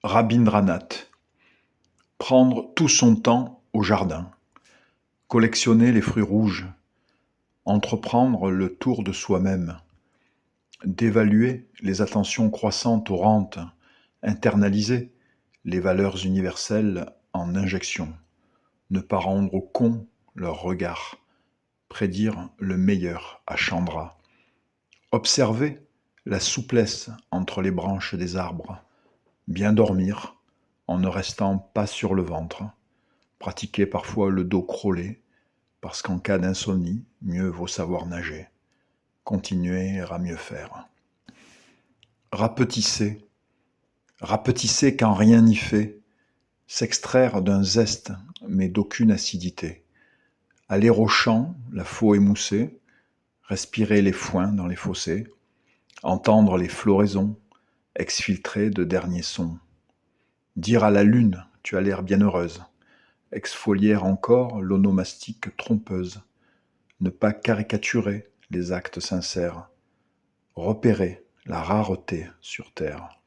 Rabindranath. Prendre tout son temps au jardin. Collectionner les fruits rouges. Entreprendre le tour de soi-même. D'évaluer les attentions croissantes aux rentes. Internaliser les valeurs universelles en injection. Ne pas rendre aux cons leur regard. Prédire le meilleur à Chandra. Observer la souplesse entre les branches des arbres. Bien dormir en ne restant pas sur le ventre. Pratiquer parfois le dos crawlé, parce qu'en cas d'insomnie, mieux vaut savoir nager. Continuer à mieux faire. Rapetisser. Rapetisser quand rien n'y fait. S'extraire d'un zeste, mais d'aucune acidité. Aller au champ, la faux émoussée. Respirer les foins dans les fossés. Entendre les floraisons, exfiltrer de derniers sons. Dire à la lune, tu as l'air bien heureuse. Exfolier encore l'onomastique trompeuse. Ne pas caricaturer les actes sincères. Repérer la rareté sur terre.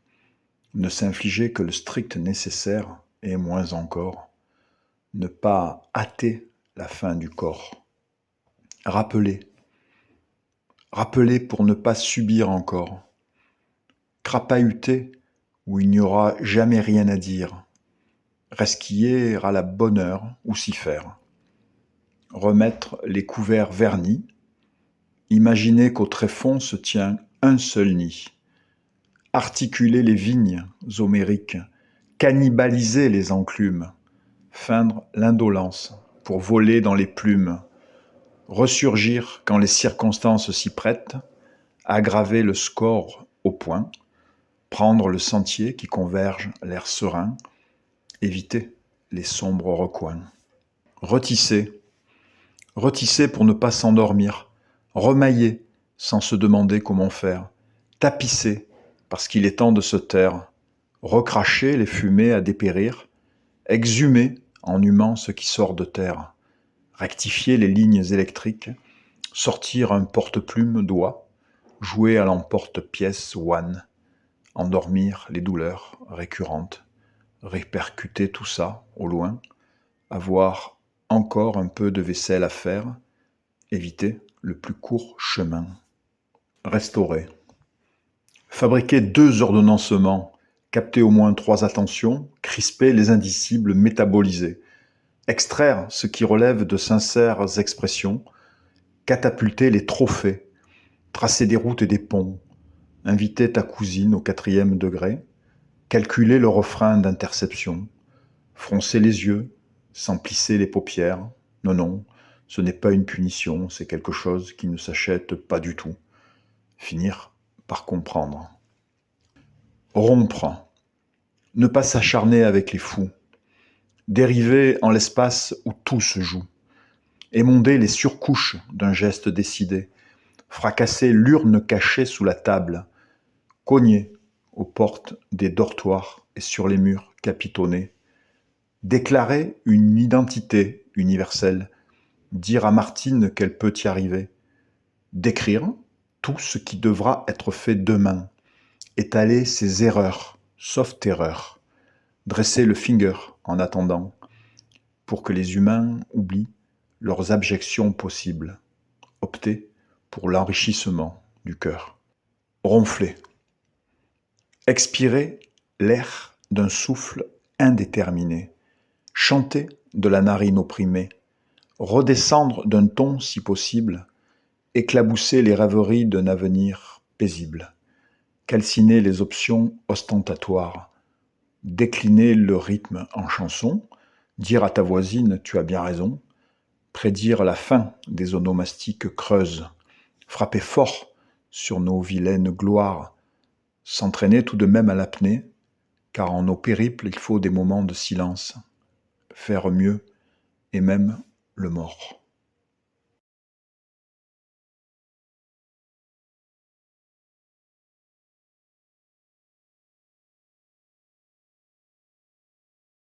Ne s'infliger que le strict nécessaire, et moins encore. Ne pas hâter la fin du corps. Rappeler. Rappeler pour ne pas subir encore. Crapahuter où il n'y aura jamais rien à dire. Resquiller à la bonne heure ou s'y faire. Remettre les couverts vernis. Imaginer qu'au tréfonds se tient un seul nid. Articuler les vignes homériques. Cannibaliser les enclumes. Feindre l'indolence pour voler dans les plumes. Ressurgir quand les circonstances s'y prêtent. Aggraver le score au point. Prendre le sentier qui converge l'air serein. Éviter les sombres recoins. Retisser. Retisser pour ne pas s'endormir. Remailler sans se demander comment faire. Tapisser parce qu'il est temps de se taire. Recracher les fumées à dépérir. Exhumer en humant ce qui sort de terre. Rectifier les lignes électriques. Sortir un porte-plume doigt. Jouer à l'emporte-pièce one. Endormir les douleurs récurrentes. Répercuter tout ça au loin. Avoir encore un peu de vaisselle à faire. Éviter le plus court chemin. Restaurer. Fabriquer 2 ordonnancements. Capter au moins 3 attentions. Crisper les indicibles métabolisés. Extraire ce qui relève de sincères expressions. Catapulter les trophées. Tracer des routes et des ponts. Inviter ta cousine au 4e degré. Calculer le refrain d'interception. Froncer les yeux, sans plisser les paupières. Non, non, ce n'est pas une punition, c'est quelque chose qui ne s'achète pas du tout. Finir par comprendre. Rompre. Ne pas s'acharner avec les fous. Dériver en l'espace où tout se joue. Émonder les surcouches d'un geste décidé. Fracasser l'urne cachée sous la table. Cogner aux portes des dortoirs et sur les murs capitonnés. Déclarer une identité universelle. Dire à Martine qu'elle peut y arriver. Décrire tout ce qui devra être fait demain. Étaler ses erreurs, sauf terreur. Dresser le finger en attendant, pour que les humains oublient leurs abjections possibles. Opter pour l'enrichissement du cœur. Ronfler. Expirer l'air d'un souffle indéterminé. Chanter de la narine opprimée. Redescendre d'un ton si possible. Éclabousser les rêveries d'un avenir paisible. Calciner les options ostentatoires. Décliner le rythme en chanson. Dire à ta voisine « tu as bien raison ». Prédire la fin des onomastiques creuses. Frapper fort sur nos vilaines gloires. S'entraîner tout de même à l'apnée, car en nos périples il faut des moments de silence. Faire mieux et même le mort.